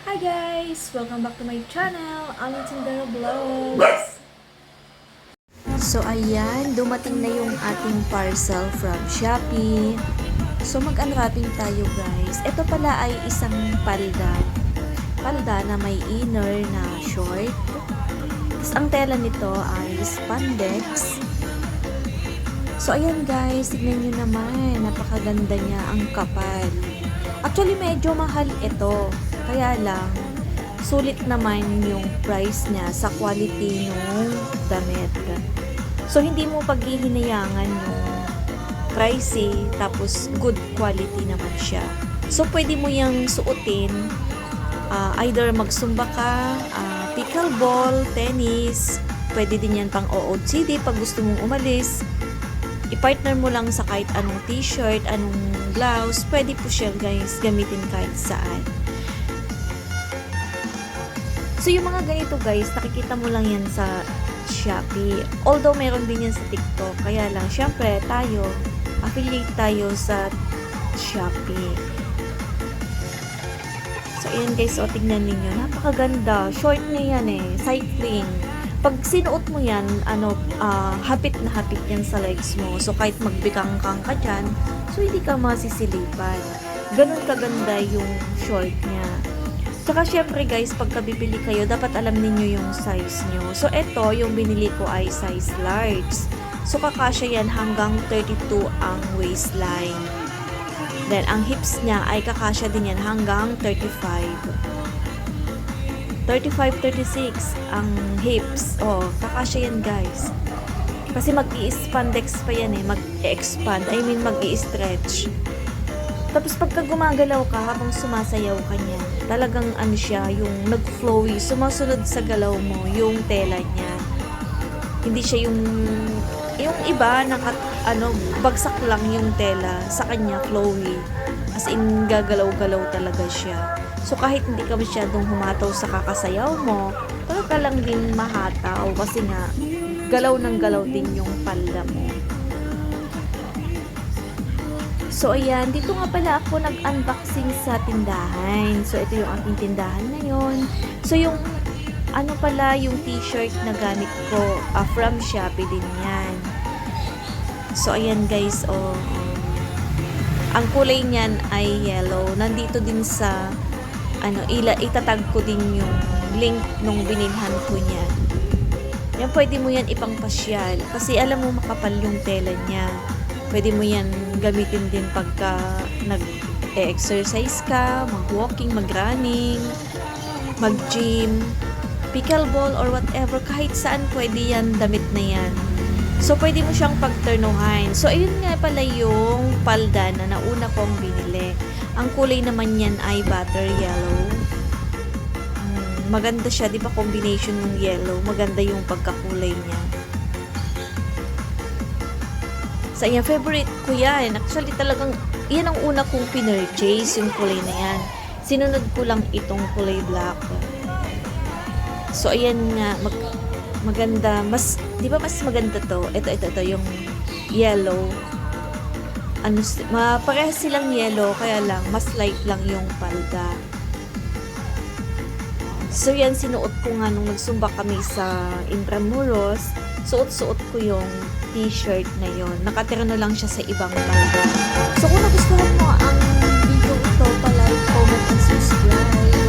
Hi guys! Welcome back to my channel, Aling Tindera Vlogs! So ayan, dumating na yung ating parcel from Shopee. So mag-unwrapping tayo guys. Ito pala ay isang palda. Palda na may inner na short. Tapos ang tela nito ay spandex. So ayan guys, tignan nyo naman. Napakaganda niya, ang kapal. Actually medyo mahal ito. Kaya lang, sulit naman yung price niya sa quality ng damit. So, hindi mo paghihinayangan yung pricey, tapos good quality naman siya. So, pwede mo yung suotin, either magsumba ka, pickleball, tennis, pwede din yan pang OOTD pag gusto mong umalis. I-partner mo lang sa kahit anong t-shirt, anong blouse, pwede po siya guys gamitin kahit saan. So, yung mga ganito guys, nakikita mo lang yan sa Shopee. Although, meron din yan sa TikTok. Kaya lang, syempre, tayo, affiliate tayo sa Shopee. So, ayan guys, o, tignan ninyo. Napakaganda. Short na yan eh. Cycling. Pag sinuot mo yan, hapit na hapit yan sa legs mo. So, kahit magbikang-kang ka dyan, so, hindi ka masisilipan. Ganun kaganda yung short niya. Saka syempre guys, pagka bibili kayo, dapat alam niyo yung size nyo. So ito, yung binili ko ay size large. So kakasya yan hanggang 32 ang waistline. Then ang hips niya ay kakasya din yan hanggang 35. 35-36 ang hips. Oh, kakasya yan guys. Kasi mag-i-spandex pa yan eh. Mag-expand. I mean, mag-i-stretch. Tapos pagka gumagalaw ka habang sumasayaw ka niya, talagang ano siya, yung nag-flowy, sumusunod sa galaw mo, yung tela niya. Hindi siya yung iba, bagsak lang yung tela, sa kanya flowy. As in, gagalaw-galaw talaga siya. So kahit hindi ka masyadong humataw sa kakasayaw mo, talaga lang din mahataw kasi nga, galaw ng galaw din yung palda mo. So, ayan. Dito nga pala ako nag-unboxing sa tindahan. So, ito yung aking tindahan ngayon. So, yung yung t-shirt na gamit ko from Shopee din yan. So, ayan guys. Ang kulay niyan ay yellow. Nandito din sa itatag ko din yung link nung binilhan ko niya. Yan, pwede mo yan ipangpasyal. Kasi alam mo makapal yung tela niya. Pwede mo yan gamitin din pagka nag-exercise ka, mag-walking, mag-running, mag-gym, pickleball, or whatever. Kahit saan pwede yan, damit na yan. So, pwede mo siyang pagturnuhan. So, ayun nga pala yung palda na nauna kong binili. Ang kulay naman yan ay butter yellow. Maganda siya, di ba? Combination ng yellow. Maganda yung pagkakulay niya. Sa iya, favorite ko yan. Actually, talagang, yan ang una kong pinurchase, yung kulay na yan. Sinunod ko lang itong kulay black. So, ayan nga, maganda. Di ba mas maganda to? Ito, yung yellow. Parehas silang yellow, kaya lang, mas light lang yung palda. So, yan, sinuot ko nga nung nagsumba kami sa Intramuros. Suot-suot ko yung t-shirt na yon. Nakatira na lang siya sa ibang palda. So, kung nagustuhan mo ang video ito, pa-like, comment, and subscribe.